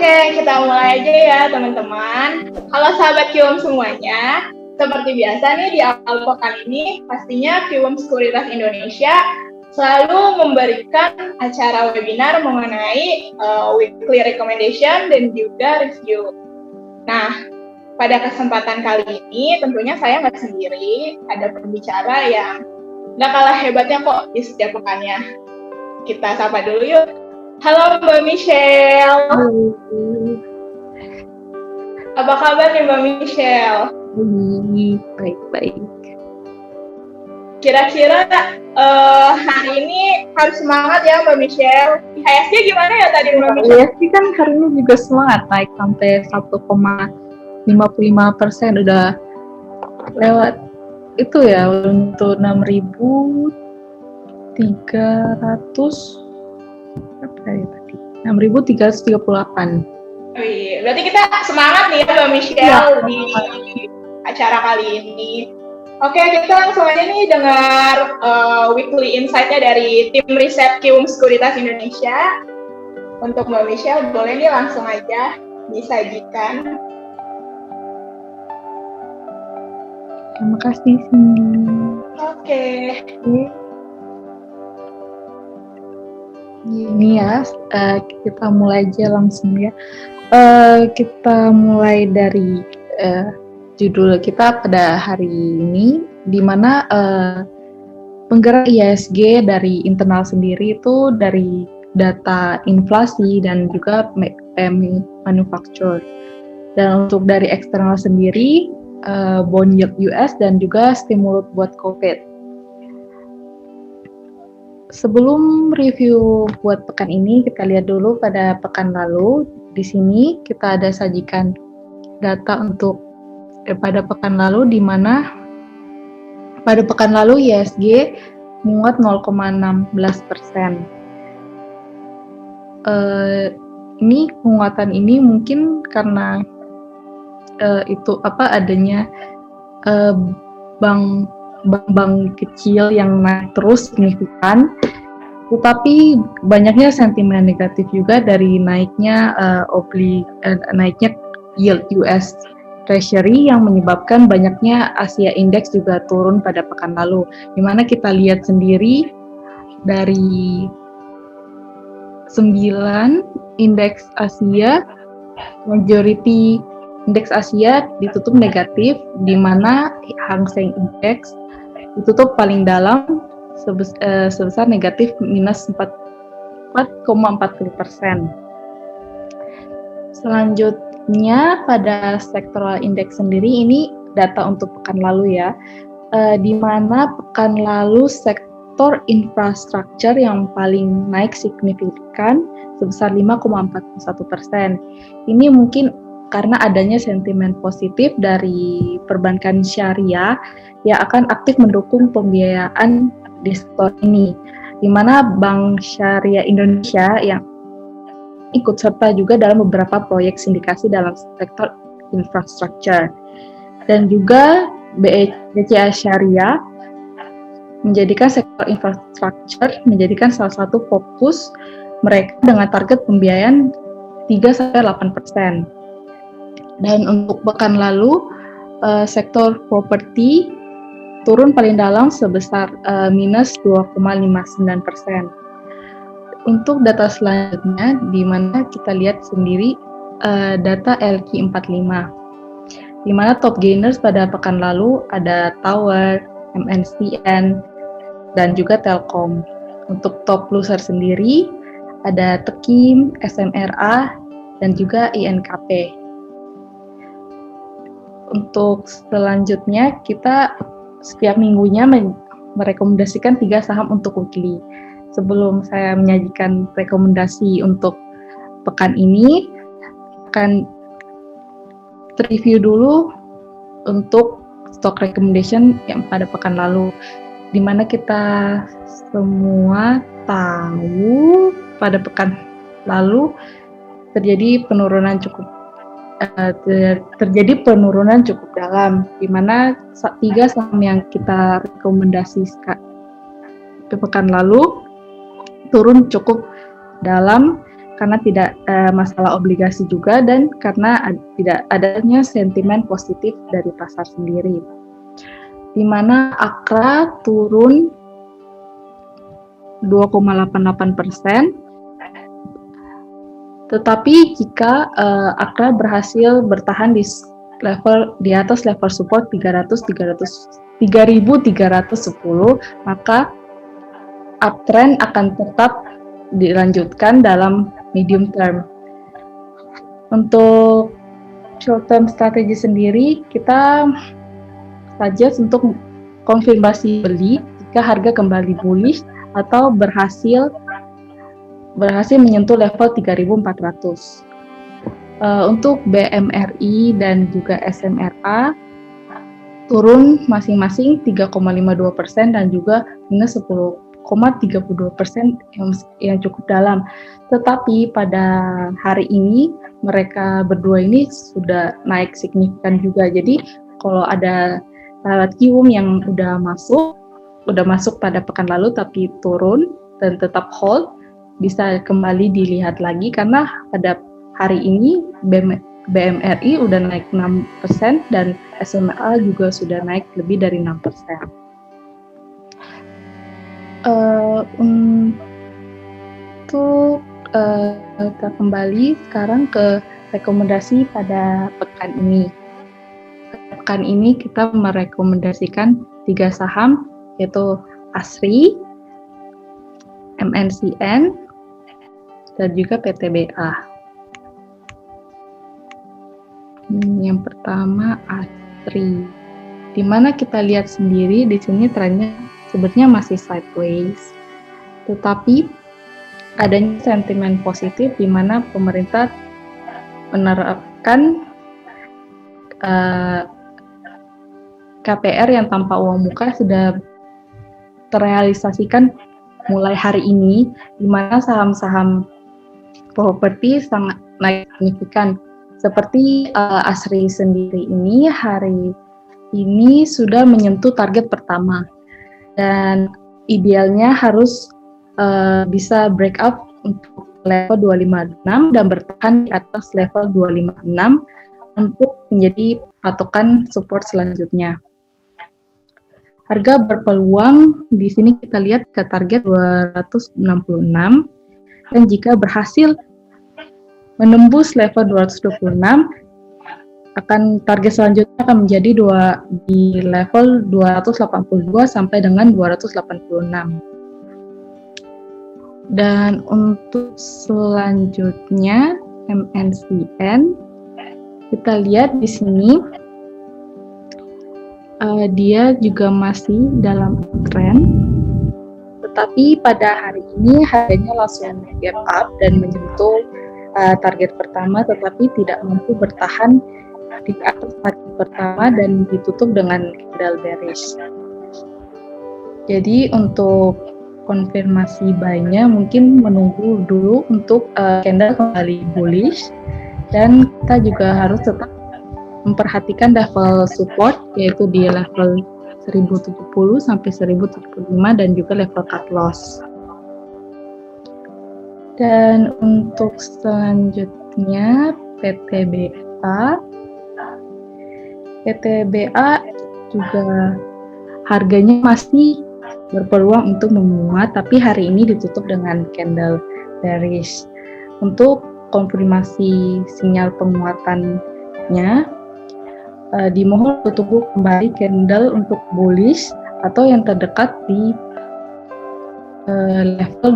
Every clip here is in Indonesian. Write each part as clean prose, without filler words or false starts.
Oke, kita mulai aja ya teman-teman. Halo sahabat Kiwom semuanya. Seperti biasa nih di awal pekan ini, pastinya Kiwom Sekuritas Indonesia selalu memberikan acara webinar mengenai weekly recommendation dan juga review. Nah, pada kesempatan kali ini tentunya saya nggak sendiri, ada pembicara yang nggak kalah hebatnya kok di setiap pekannya. Kita sapa dulu yuk. Halo Mbak Michelle. Halo. Apa kabar nih Mbak Michelle? Baik. Kira-kira hari ini harus semangat ya Mbak Michelle. IHSG gimana ya tadi Mbak Michelle? IHSG kan hari ini juga semangat, naik sampai 1,55%, udah lewat itu ya, untuk 6.300 apa ya tadi? 6.338. Oh iya, berarti kita semangat nih ya Mbak Michelle di acara kali ini. Oke, kita langsung aja nih dengar weekly insight-nya dari tim riset Kiwom Sekuritas Indonesia. Untuk Mbak Michelle, boleh nih langsung aja disajikan. Terima kasih Cindy. Oke. Ini ya, kita mulai aja langsung ya. Kita mulai dari judul kita pada hari ini, di mana penggerak IHSG dari internal sendiri itu dari data inflasi dan juga PMI manufacture. Dan untuk dari eksternal sendiri, bond yield US dan juga stimulus buat COVID. Sebelum review buat pekan ini, kita lihat dulu pada pekan lalu. Di sini kita ada sajikan data untuk pada pekan lalu, di mana pada pekan lalu IHSG menguat 0,16%. Ini penguatan ini mungkin karena adanya bank kecil yang naik terus signifikan, tetapi banyaknya sentimen negatif juga dari naiknya naiknya yield US Treasury yang menyebabkan banyaknya Asia Index juga turun pada pekan lalu, di mana kita lihat sendiri dari 9 indeks Asia, majority indeks Asia ditutup negatif, di mana Hang Seng Index ditutup paling dalam sebesar negatif minus 4,40%. Selanjutnya pada sektoral indeks sendiri, ini data untuk pekan lalu ya, di mana pekan lalu sektor infrastruktur yang paling naik signifikan sebesar 5,41%. Ini mungkin karena adanya sentimen positif dari perbankan syariah yang akan aktif mendukung pembiayaan di sektor ini, di mana Bank Syariah Indonesia yang ikut serta juga dalam beberapa proyek sindikasi dalam sektor infrastruktur. Dan juga BCA Syariah menjadikan sektor infrastruktur menjadikan salah satu fokus mereka dengan target pembiayaan 3-8%. Dan untuk pekan lalu, sektor properti turun paling dalam sebesar minus 2,59%. Untuk data selanjutnya, di mana kita lihat sendiri data LQ45, di mana top gainers pada pekan lalu ada Tower, MNCN, dan juga Telkom. Untuk top loser sendiri ada Tekim, SMRA, dan juga INKP. Untuk selanjutnya, kita setiap minggunya merekomendasikan 3 saham untuk weekly. Sebelum saya menyajikan rekomendasi untuk pekan ini, akan review dulu untuk stock recommendation yang pada pekan lalu, di mana kita semua tahu pada pekan lalu terjadi penurunan cukup dalam, di mana 3 saham yang kita rekomendasikan pekan lalu turun cukup dalam, karena tidak masalah obligasi juga dan karena tidak adanya sentimen positif dari pasar sendiri. Di mana AKRA turun 2,88%. Tetapi jika AKRA berhasil bertahan di atas level support 3.310, maka uptrend akan tetap dilanjutkan dalam medium term. Untuk short term strategi sendiri, kita suggest untuk konfirmasi beli jika harga kembali bullish atau berhasil menyentuh level 3.400. Untuk BMRI dan juga SMRA turun masing-masing 3,52% dan juga minus 10,32% yang cukup dalam. Tetapi pada hari ini mereka berdua ini sudah naik signifikan juga. Jadi kalau ada sahabat Kiwum yang udah masuk pada pekan lalu tapi turun dan tetap hold, bisa kembali dilihat lagi karena pada hari ini BMRI udah naik 6% dan SMA juga sudah naik lebih dari 6%. Untuk kita kembali sekarang ke rekomendasi pada pekan ini. Pekan ini kita merekomendasikan 3 saham, yaitu ASRI, MNCN, dan juga PTBA. Yang pertama ASRI, di mana kita lihat sendiri di sini trennya sebenarnya masih sideways, tetapi adanya sentimen positif di mana pemerintah menerapkan KPR yang tanpa uang muka sudah terrealisasikan mulai hari ini, di mana saham-saham properti sangat naik signifikan. Seperti ASRI sendiri ini hari ini sudah menyentuh target pertama dan idealnya harus bisa break up untuk level 256 dan bertahan di atas level 256 untuk menjadi patokan support selanjutnya. Harga berpeluang di sini kita lihat ke target 266 dan jika berhasil menembus level 226 akan target selanjutnya akan menjadi di level 282 sampai dengan 286. Dan untuk selanjutnya MNCN kita lihat di sini dia juga masih dalam tren, tetapi pada hari ini harganya langsung gap up dan menyentuh target pertama, tetapi tidak mampu bertahan di atas target pertama dan ditutup dengan candle bearish. Jadi untuk konfirmasi buy-nya mungkin menunggu dulu untuk candle kembali bullish, dan kita juga harus tetap memperhatikan level support yaitu di level 1070 sampai 1075 dan juga level cut loss. Dan untuk selanjutnya PTBA juga harganya masih berpeluang untuk menguat, tapi hari ini ditutup dengan candle bearish. Untuk konfirmasi sinyal penguatannya, dimohon untuk tunggu kembali candle untuk bullish atau yang terdekat di level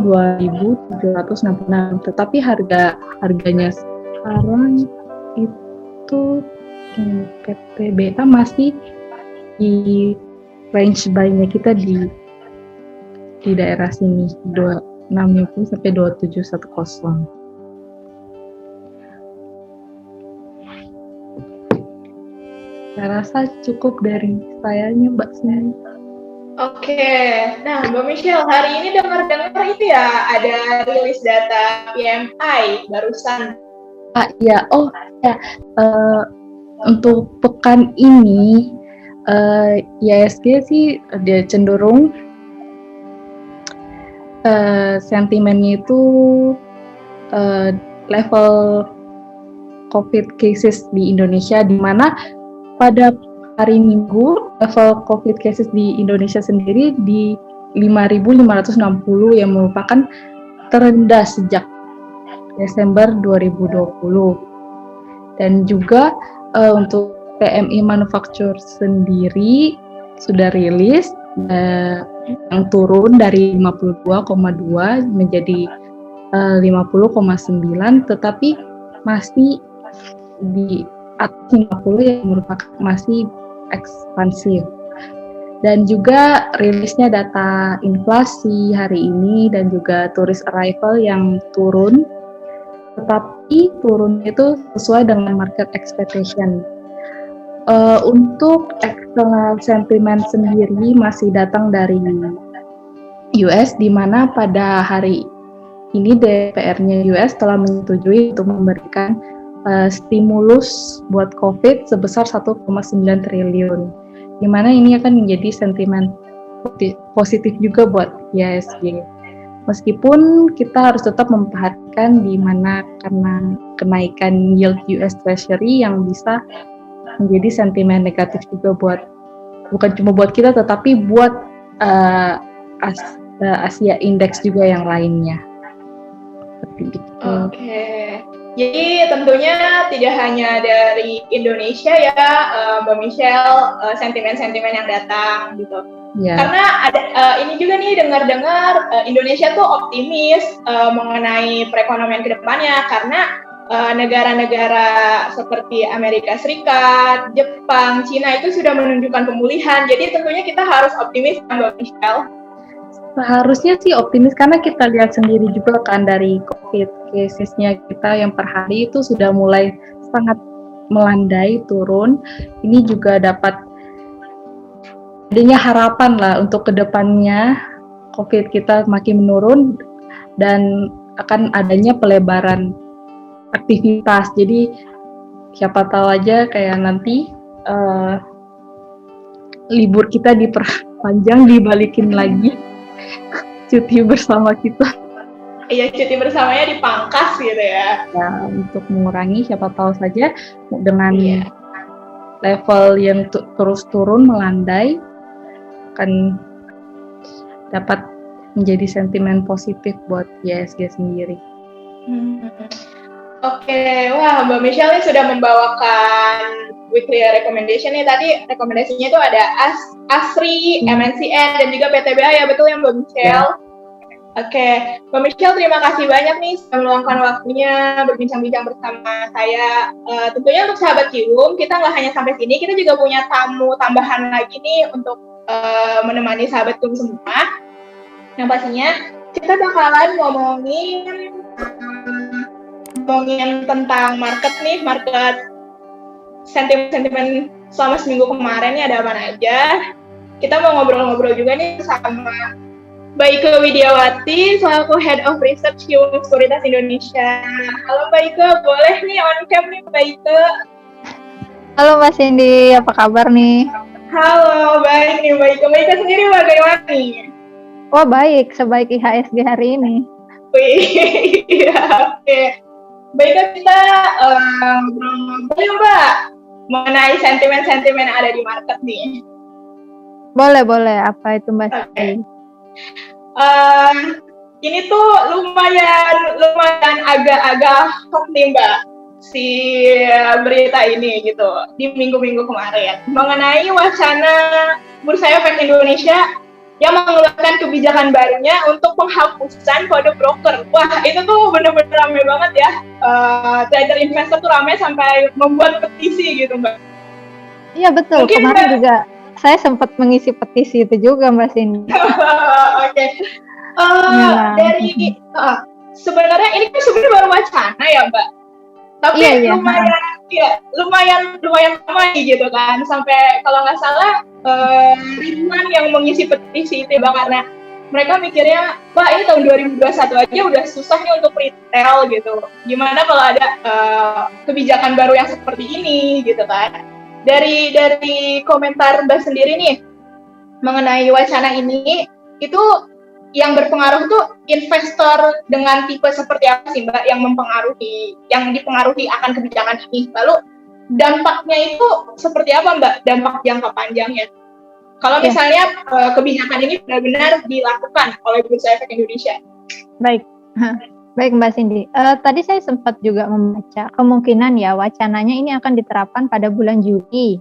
2766, tetapi harganya sekarang itu PTBA masih di range buy-nya kita di daerah sini 260 sampai 2710. Saya rasa cukup dari sayanya Mbak Sini. Oke, nah Mbak Michelle, hari ini dengar-dengar itu ya ada rilis data PMI barusan. Untuk pekan ini IHSG sih dia cenderung sentimennya itu level COVID cases di Indonesia, di mana pada hari Minggu level COVID cases di Indonesia sendiri di 5.560 yang merupakan terendah sejak Desember 2020. Dan juga untuk PMI Manufacture sendiri sudah rilis yang turun dari 52,2 menjadi 50,9, tetapi masih di atas 50 yang merupakan masih ekspansif. Dan juga rilisnya data inflasi hari ini dan juga tourist arrival yang turun, tetapi turun itu sesuai dengan market expectation. Untuk external sentiment sendiri masih datang dari US, di mana pada hari ini DPR-nya US telah menyetujui untuk memberikan stimulus buat COVID sebesar 1,9 triliun, di mana ini akan menjadi sentimen positif juga buat IHSG. Meskipun kita harus tetap memperhatikan di mana karena kenaikan yield US Treasury yang bisa menjadi sentimen negatif juga bukan cuma buat kita tetapi buat Asia Index juga yang lainnya. Seperti itu. Oke. Jadi tentunya tidak hanya dari Indonesia ya, Mbak Michelle, sentimen-sentimen yang datang gitu. Yeah. Karena ada ini juga nih dengar-dengar Indonesia tuh optimis mengenai perekonomian ke depannya, karena negara-negara seperti Amerika Serikat, Jepang, Cina itu sudah menunjukkan pemulihan. Jadi tentunya kita harus optimis, Mbak Michelle. Seharusnya sih optimis, karena kita lihat sendiri juga kan dari COVID casesnya kita yang per hari itu sudah mulai sangat melandai turun. Ini juga dapat adanya harapan lah untuk kedepannya COVID kita makin menurun dan akan adanya pelebaran aktivitas. Jadi siapa tahu aja kayak nanti libur kita diperpanjang, dibalikin lagi cuti bersama kita. Iya, cuti bersamanya dipangkas gitu ya. Ya, untuk mengurangi, siapa tahu saja dengan level yang terus turun melandai akan dapat menjadi sentimen positif buat IHSG sendiri. Oke, wah Mbak Michelle ini sudah membawakan weekly recommendation nih. Tadi rekomendasinya itu ada ASRI, MNCN, dan juga PTBA ya, betul ya Mbak Michelle? Ya. Oke, Mbak Michelle terima kasih banyak nih sudah meluangkan waktunya berbincang-bincang bersama saya. Tentunya untuk sahabat Kiwum, kita nggak hanya sampai sini, kita juga punya tamu tambahan lagi nih untuk menemani sahabat Kiwum semua. Yang pastinya kita bakalan ngomongin tentang market sentimen selama seminggu kemarin nih ada apa aja. Kita mau ngobrol-ngobrol juga nih sama Mbak Ike Widiawati selaku Head of Research Kiwum Sekuritas Indonesia. Halo Mbak Ike, boleh nih on cam nih Mbak Ike. Halo Mbak Cindy, apa kabar nih? Halo, baik nih Mbak Ike. Mbak Ike sendiri bagaimana nih? Oh baik, sebaik IHSG hari ini. Wih, oke. Baiklah kita ngobrol-ngobrol Mbak mengenai sentimen-sentimen yang ada di market nih. Boleh. Apa itu Mbak? Okay. Ini tuh lumayan agak-agak hoax nih Mbak, si berita ini gitu di minggu-minggu kemarin mengenai wacana Bursa Efek Indonesia yang mengeluarkan kebijakan barunya untuk penghapusan kode broker. Wah, itu tuh bener-bener rame banget ya. Trader investor tuh rame sampai membuat petisi gitu, Mbak. Iya, betul. Mungkin kemarin Mbak juga saya sempat mengisi petisi itu juga, Mbak Cindy. Oke. Dari sebenarnya ini kan sebenarnya baru wacana ya, Mbak. Tapi lumayan ramai gitu kan. Sampai kalau nggak salah ribuan yang mengisi petisi itu Bang, karena mereka mikirnya, Pak ini tahun 2021 aja udah susah nih untuk retail gitu. Gimana kalau ada kebijakan baru yang seperti ini gitu kan. Dari komentar Mbak sendiri nih mengenai wacana ini, itu yang berpengaruh tuh investor dengan tipe seperti apa sih Mbak yang dipengaruhi akan kebijakan ini? Lalu dampaknya itu seperti apa Mbak? Dampak jangka panjangnya? Kalau Ya, misalnya kebijakan ini benar-benar dilakukan oleh Bursa Efek Indonesia. baik. Baik Mbak Cindy. Tadi saya sempat juga membaca kemungkinan ya wacananya ini akan diterapkan pada bulan Juli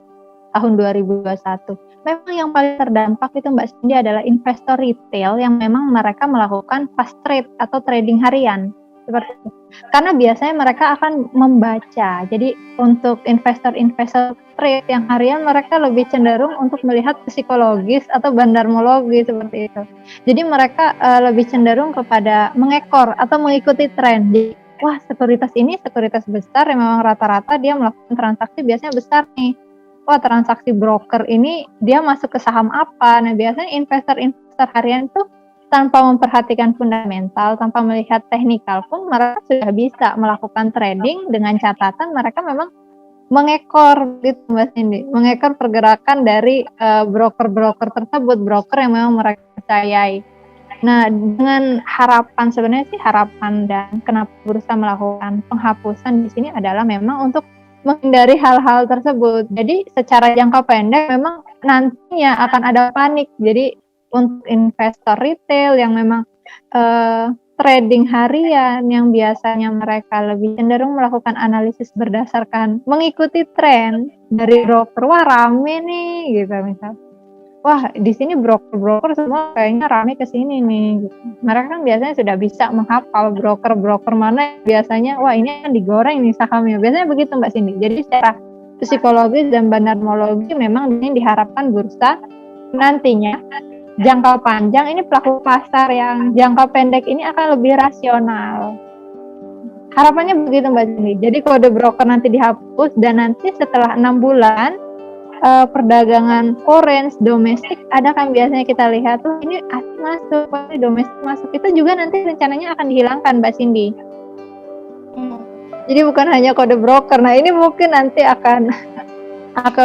tahun 2021. Memang yang paling terdampak itu Mbak Cindy adalah investor retail yang memang mereka melakukan fast trade atau trading harian seperti itu. Karena biasanya mereka akan membaca. Jadi untuk investor-investor trade yang harian mereka lebih cenderung untuk melihat psikologis atau bandarmologi seperti itu. Jadi mereka lebih cenderung kepada mengekor atau mengikuti tren. Jadi, wah sekuritas ini sekuritas besar yang memang rata-rata dia melakukan transaksi biasanya besar nih. Wah transaksi broker ini dia masuk ke saham apa. Nah biasanya investor-investor harian itu tanpa memperhatikan fundamental, tanpa melihat teknikal pun mereka sudah bisa melakukan trading dengan catatan mereka memang mengekor gitu Mbak Cindy, mengekor pergerakan dari broker-broker tersebut, broker yang memang mereka percayai. Nah, dengan harapan sebenarnya sih harapan dan kenapa bursa melakukan penghapusan di sini adalah memang untuk menghindari hal-hal tersebut. Jadi secara jangka pendek memang nantinya akan ada panik. Jadi untuk investor retail yang memang trading harian yang biasanya mereka lebih cenderung melakukan analisis berdasarkan mengikuti tren dari broker, wah rame nih gitu misal. Wah di sini broker-broker semua kayaknya rame ke sini nih gitu. Mereka kan biasanya sudah bisa menghafal broker-broker mana biasanya wah ini kan digoreng nih sahamnya. Biasanya begitu Mbak Cindy. Jadi secara psikologis dan bandarmologi memang ini diharapkan bursa nantinya jangka panjang ini pelaku pasar yang jangka pendek ini akan lebih rasional. Harapannya begitu Mbak Cindy. Jadi kode broker nanti dihapus dan nanti setelah 6 bulan perdagangan foreign domestik ada kan biasanya kita lihat tuh ini asing masuk, ini domestik masuk. Itu juga nanti rencananya akan dihilangkan Mbak Cindy. Jadi bukan hanya kode broker. Nah, ini mungkin nanti akan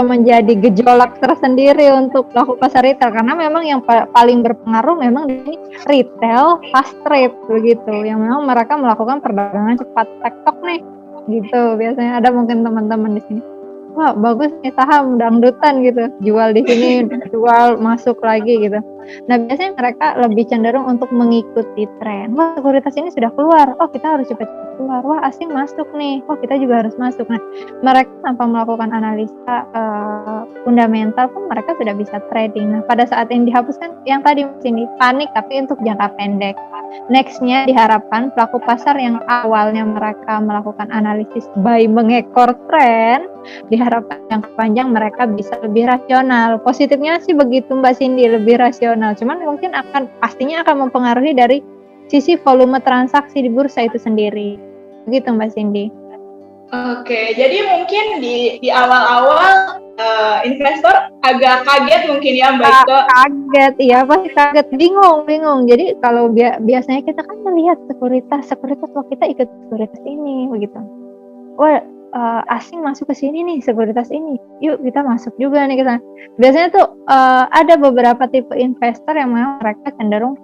menjadi gejolak tersendiri untuk pelaku pasar retail karena memang yang paling berpengaruh memang di sini retail fast trade begitu yang memang mereka melakukan perdagangan cepat tektok nih gitu biasanya ada mungkin teman-teman di sini wah bagus nih saham dangdutan gitu jual di sini jual masuk lagi gitu. Nah biasanya mereka lebih cenderung untuk mengikuti tren. Wah sekuritas ini sudah keluar, oh kita harus cepat-cepat keluar. Wah asing masuk nih, oh kita juga harus masuk. Nah mereka tanpa melakukan analisa fundamental pun mereka sudah bisa trading. Nah pada saat yang dihapuskan yang tadi sini panik tapi untuk jangka pendek. Nextnya diharapkan pelaku pasar yang awalnya mereka melakukan analisis buy mengekor tren diharapkan jangka panjang mereka bisa lebih rasional. Positifnya sih begitu Mbak Cindy, lebih rasional. Cuman mungkin pastinya akan mempengaruhi dari sisi volume transaksi di bursa itu sendiri. Begitu Mbak Cindy. Oke, jadi mungkin di awal-awal investor agak kaget mungkin ya Mbak Iko. Kaget, iya pasti kaget, bingung. Jadi kalau biasanya kita kan melihat sekuritas, wah kita ikut sekuritas ini begitu. Wah asing masuk ke sini nih sekuritas ini, yuk kita masuk juga nih kita. Biasanya tuh ada beberapa tipe investor yang memang mereka cenderung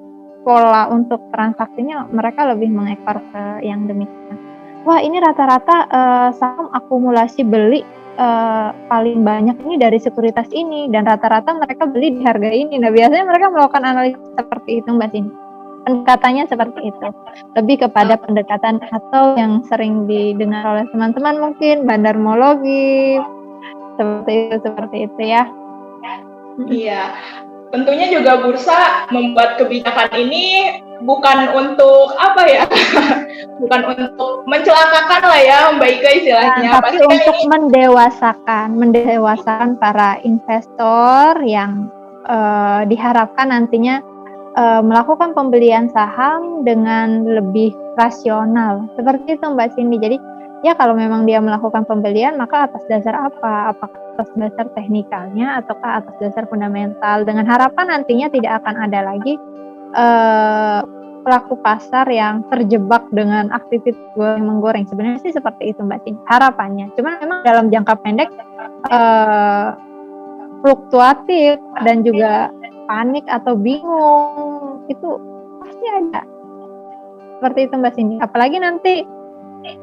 pola untuk transaksinya mereka lebih mengekor ke yang demikian. Wah ini rata-rata saham akumulasi beli paling banyak ini dari sekuritas ini dan rata-rata mereka beli di harga ini. Nah biasanya mereka melakukan analisis seperti itu Mbak Cindy. Pendekatannya seperti itu, lebih kepada pendekatan atau yang sering didengar oleh teman-teman mungkin bandarmologi seperti itu ya. Iya, tentunya juga bursa membuat kebijakan ini bukan untuk apa ya, bukan untuk mencelakakan lah ya Mbak Ika istilahnya. Tapi untuk mendewasakan para investor yang diharapkan nantinya melakukan pembelian saham dengan lebih rasional seperti itu Mbak Cindy. Jadi ya kalau memang dia melakukan pembelian maka atas dasar apa? Apakah atas dasar teknikalnya ataukah atas dasar fundamental dengan harapan nantinya tidak akan ada lagi pelaku pasar yang terjebak dengan aktivitas goreng-menggoreng. Sebenarnya sih seperti itu Mbak Cindy harapannya. Cuman memang dalam jangka pendek fluktuatif dan juga panik atau bingung itu pasti ada. Seperti itu Mbak Cindy. Apalagi nanti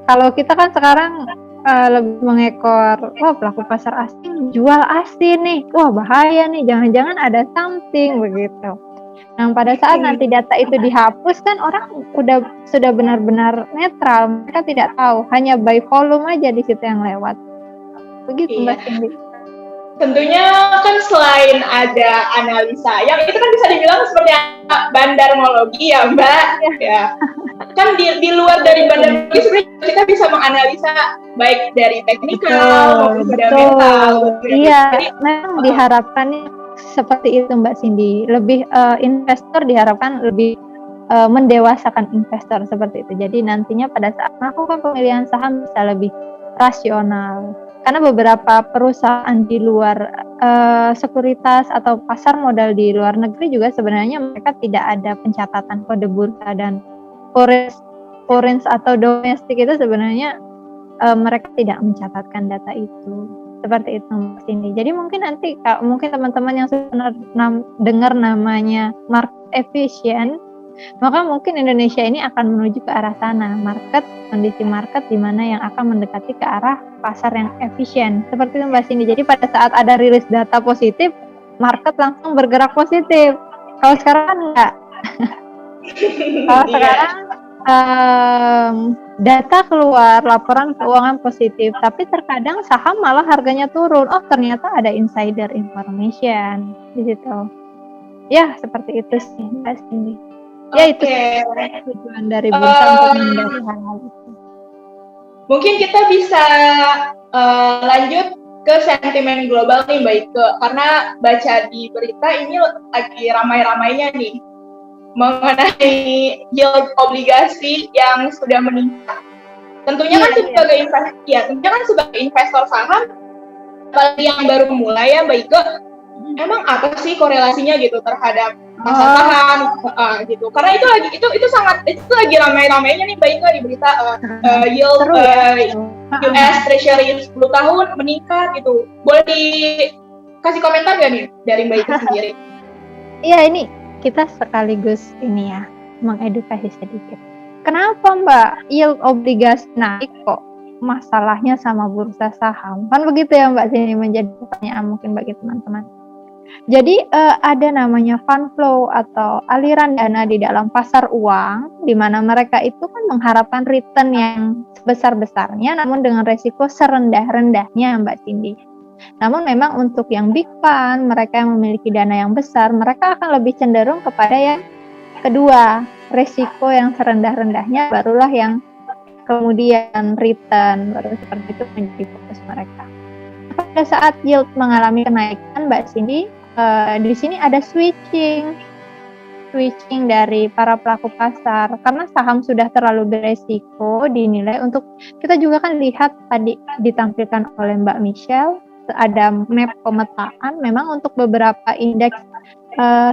kalau kita kan sekarang lebih mengekor, wah pelaku pasar asing jual asin nih, wah bahaya nih, jangan-jangan ada something begitu. Nah pada saat nanti data itu dihapus kan orang sudah benar-benar netral, mereka tidak tahu, hanya by volume aja di situ yang lewat. Begitu Mbak Cindy. Tentunya kan selain ada analisa, yang itu kan bisa dibilang seperti bandarmologi ya Mbak. Ya. Kan di luar dari bandarmologi sebenarnya kita bisa menganalisa baik dari teknikal maupun fundamental. Iya, memang diharapkan seperti itu Mbak Cindy. Lebih investor diharapkan lebih mendewasakan investor seperti itu. Jadi nantinya pada saat melakukan pemilihan saham bisa lebih rasional. Karena beberapa perusahaan di luar sekuritas atau pasar modal di luar negeri juga sebenarnya mereka tidak ada pencatatan kode bursa dan foreign atau domestik itu sebenarnya mereka tidak mencatatkan data itu. Seperti itu Mbak Cindy. Jadi mungkin nanti mungkin teman-teman yang sudah dengar namanya market efficient, maka mungkin Indonesia ini akan menuju ke arah sana, kondisi market di mana yang akan mendekati ke arah pasar yang efisien. Seperti itu Mbak Cindy. Jadi pada saat ada rilis data positif, market langsung bergerak positif. Kalau sekarang kan enggak. Kalau sekarang data keluar, laporan keuangan positif, tapi terkadang saham malah harganya turun. Oh ternyata ada insider information di situ. Ya seperti itu sih Mbak Cindy. Ya itu tujuan dari bursa untuk menghindari hal-hal itu. Mungkin kita bisa lanjut ke sentimen global nih Mbak Ike, karena baca di berita ini lagi ramai-ramainya nih mengenai yield obligasi yang sudah meningkat. Tentunya kan sebagai investor saham, apalagi yang baru mulai ya Mbak Ike, emang apa sih korelasinya gitu terhadap pasar saham gitu? Karena itu lagi ramai-ramainya nih Mbak Ike di berita yield US Treasury 10 tahun meningkat gitu. Boleh dikasih komentar nggak nih dari Mbak Ike sendiri? Iya ini kita sekaligus ini ya mengedukasi sedikit. Kenapa Mbak yield obligasi naik kok masalahnya sama bursa saham? Kan begitu ya Mbak Cindy, menjadi pertanyaan mungkin bagi teman-teman. Jadi ada namanya fund flow atau aliran dana di dalam pasar uang, di mana mereka itu kan mengharapkan return yang sebesar-besarnya, namun dengan resiko serendah-rendahnya Mbak Cindy. Namun memang untuk yang big fund, mereka yang memiliki dana yang besar, mereka akan lebih cenderung kepada yang kedua, resiko yang serendah-rendahnya barulah yang kemudian return, baru seperti itu menjadi fokus mereka. Pada saat yield mengalami kenaikan Mbak Cindy, di sini ada switching dari para pelaku pasar karena saham sudah terlalu beresiko dinilai. Untuk kita juga kan lihat tadi ditampilkan oleh Mbak Michelle ada map pemetaan memang untuk beberapa indeks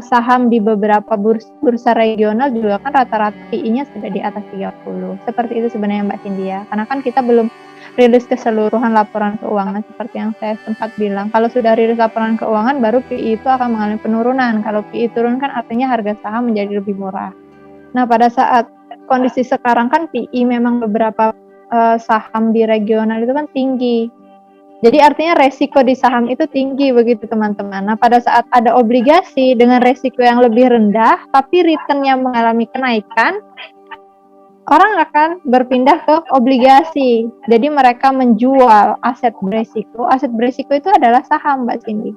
saham di beberapa bursa regional juga kan rata-rata PI-nya sudah di atas 30. Seperti itu sebenarnya Mbak Cindy ya. Karena kan kita belum rilis keseluruhan laporan keuangan seperti yang saya sempat bilang. Kalau sudah rilis laporan keuangan baru PI itu akan mengalami penurunan. Kalau PI turun kan artinya harga saham menjadi lebih murah. Nah, pada saat kondisi sekarang kan PI memang beberapa saham di regional itu kan tinggi. Jadi artinya resiko di saham itu tinggi begitu teman-teman. Nah pada saat ada obligasi dengan resiko yang lebih rendah tapi returnnya mengalami kenaikan, orang akan berpindah ke obligasi. Jadi mereka menjual aset beresiko. Aset beresiko itu adalah saham Mbak Cindy.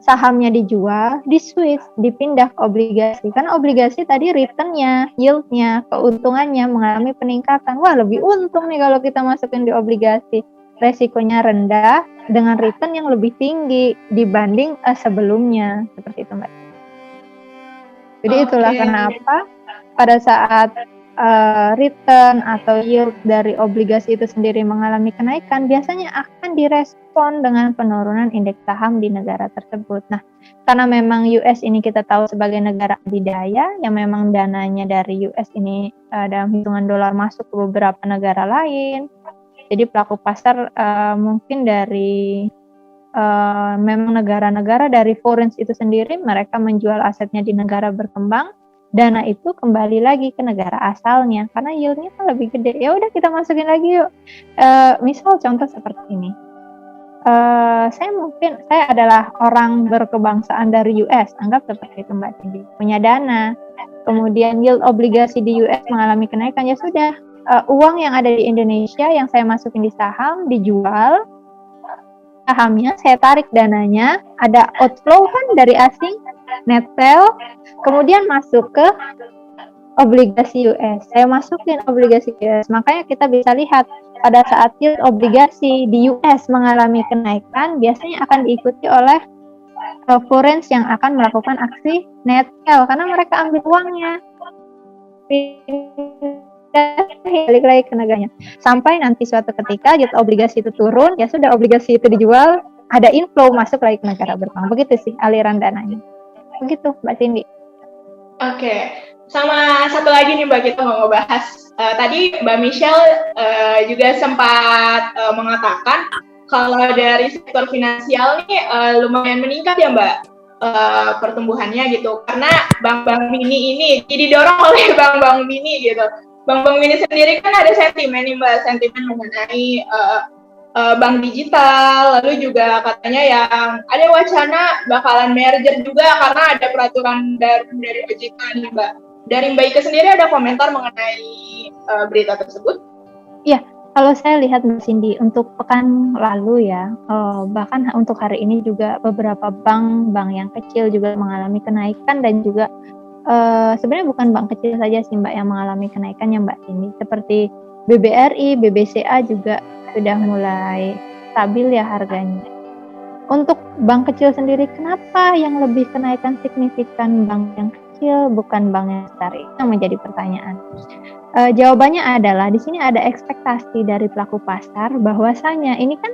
Sahamnya dijual, di-switch, dipindah ke obligasi. Karena obligasi tadi returnnya, yield-nya, keuntungannya mengalami peningkatan. Wah lebih untung nih kalau kita masukin di obligasi. Resikonya rendah dengan return yang lebih tinggi dibanding sebelumnya, seperti itu Mbak. Jadi itulah kenapa pada saat return atau yield dari obligasi itu sendiri mengalami kenaikan, biasanya akan direspon dengan penurunan indeks saham di negara tersebut. Nah, karena memang US ini kita tahu sebagai negara adidaya yang memang dananya dari US ini dalam hitungan dolar masuk ke beberapa negara lain. Jadi pelaku pasar mungkin dari memang negara-negara dari foreign itu sendiri mereka menjual asetnya di negara berkembang dana itu kembali lagi ke negara asalnya karena yieldnya kan lebih gede. Ya udah kita masukin lagi yuk. Misal contoh seperti ini. Saya adalah orang berkebangsaan dari US, anggap seperti itu Mbak Cindy, punya dana, kemudian yield obligasi di US mengalami kenaikan, ya sudah, uang yang ada di Indonesia yang saya masukin di saham dijual, sahamnya saya tarik dananya, ada outflow kan dari asing, net sell, kemudian masuk ke obligasi US. Saya masukin obligasi US. Makanya kita bisa lihat pada saat yield obligasi di US mengalami kenaikan, biasanya akan diikuti oleh foreign yang akan melakukan aksi net sell karena mereka ambil uangnya. Balik lagi ke negaranya. Sampai nanti suatu ketika yield obligasi itu turun, ya sudah obligasi itu dijual, ada inflow masuk lagi ke negara berkembang. Begitu sih aliran dananya. Begitu Mbak Cindy. Oke. Sama satu lagi nih Mbak, kita mau ngebahas. Tadi Mbak Michelle juga sempat mengatakan kalau dari sektor finansial nih lumayan meningkat ya Mbak pertumbuhannya gitu. Karena bank-bank mini ini didorong oleh bank-bank mini gitu. Bank-bank mini sendiri kan ada sentimen nih Mbak, sentimen mengenai bank digital, lalu juga katanya yang ada wacana bakalan merger juga karena ada peraturan dari OJK nih Mbak. Dari Mbak Ika sendiri ada komentar mengenai berita tersebut? Iya, kalau saya lihat Mbak Cindy, untuk pekan lalu ya, bahkan untuk hari ini juga beberapa bank yang kecil juga mengalami kenaikan dan juga sebenarnya bukan bank kecil saja sih Mbak yang mengalami kenaikan ya Mbak Cindy, seperti BBRI, BBCA juga sudah mulai stabil ya harganya. Untuk bank kecil sendiri, kenapa yang lebih kenaikan signifikan bank yang kecil bukan bank yang besar? Itu yang menjadi pertanyaan. Jawabannya adalah di sini ada ekspektasi dari pelaku pasar bahwasanya ini kan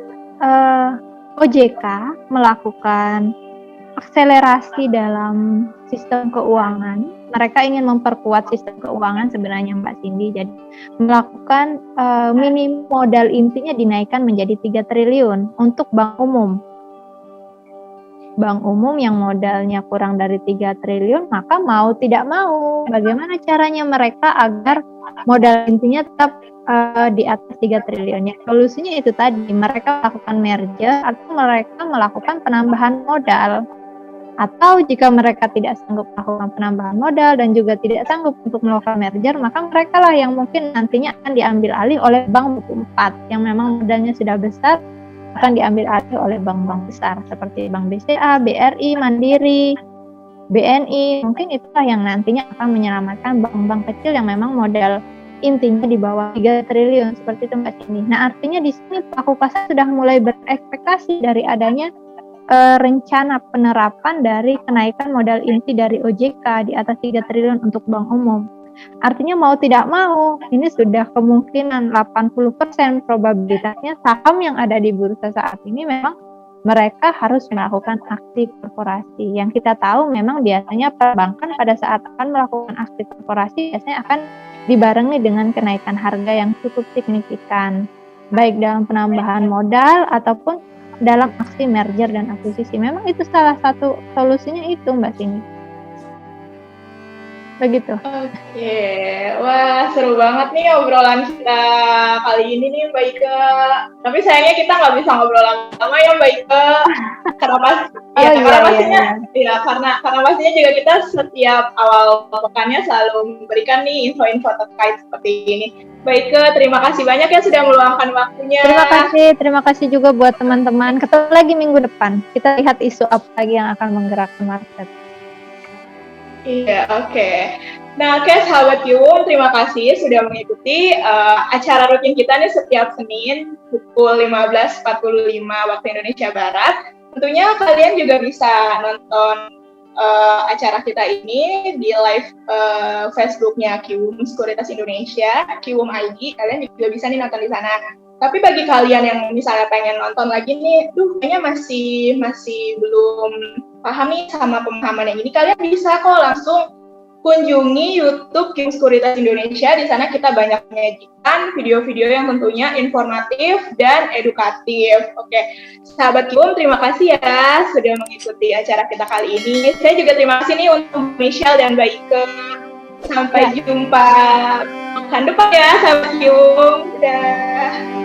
OJK melakukan akselerasi dalam sistem keuangan. Mereka ingin memperkuat sistem keuangan sebenarnya Mbak Cindy. Jadi melakukan minim modal intinya dinaikkan menjadi 3 triliun untuk bank umum. Bank umum yang modalnya kurang dari 3 triliun, maka mau tidak mau bagaimana caranya mereka agar modal intinya tetap di atas 3 triliun. Ya, solusinya itu tadi, mereka melakukan merger atau mereka melakukan penambahan modal. Atau jika mereka tidak sanggup melakukan penambahan modal dan juga tidak sanggup untuk melakukan merger, maka mereka lah yang mungkin nantinya akan diambil alih oleh bank buku 4 yang memang modalnya sudah besar, akan diambil alih oleh bank-bank besar seperti Bank BCA, BRI, Mandiri, BNI. Mungkin itulah yang nantinya akan menyelamatkan bank-bank kecil yang memang modal intinya di bawah 3 triliun seperti itu Mbak Cindy. Nah, artinya di sini pelaku pasar sudah mulai berekspektasi dari adanya rencana penerapan dari kenaikan modal inti dari OJK di atas 3 triliun untuk bank umum. Artinya mau tidak mau, ini sudah kemungkinan 80% probabilitasnya saham yang ada di bursa saat ini memang mereka harus melakukan aksi korporasi. Yang kita tahu memang biasanya perbankan pada saat akan melakukan aksi korporasi biasanya akan dibarengi dengan kenaikan harga yang cukup signifikan, baik dalam penambahan modal ataupun dalam aksi merger dan akuisisi. Memang itu salah satu solusinya itu Mbak Cindy. Begitu. Oke, wah seru banget nih obrolan kita kali ini nih Mbak Ika. Tapi sayangnya kita nggak bisa ngobrol lama ya Mbak Ika. Karena pastinya juga kita setiap awal pekannya selalu memberikan nih info-info terkait seperti ini. Mbak Ika, terima kasih banyak ya sudah meluangkan waktunya. Terima kasih juga buat teman-teman. Ketemu lagi minggu depan. Kita lihat isu apa lagi yang akan menggerakkan market. Iya, oke. Nah, oke sahabat Kiwum, terima kasih sudah mengikuti acara rutin kita nih setiap Senin pukul 15.45 waktu Indonesia Barat. Tentunya kalian juga bisa nonton acara kita ini di live Facebooknya Kiwum Sekuritas Indonesia, Kiwum ID. Kalian juga bisa nih nonton di sana. Tapi bagi kalian yang misalnya pengen nonton lagi nih, kayaknya masih belum paham nih sama pemahaman yang ini, kalian bisa kok langsung kunjungi YouTube Kiwum Sekuritas Indonesia. Di sana kita banyak menyajikan video-video yang tentunya informatif dan edukatif. Oke, sahabat Kiwum, terima kasih ya sudah mengikuti acara kita kali ini. Saya juga terima kasih nih untuk Michelle dan Mbak Ika. Sampai jumpa pekan depan ya, sahabat Kium. Dadah.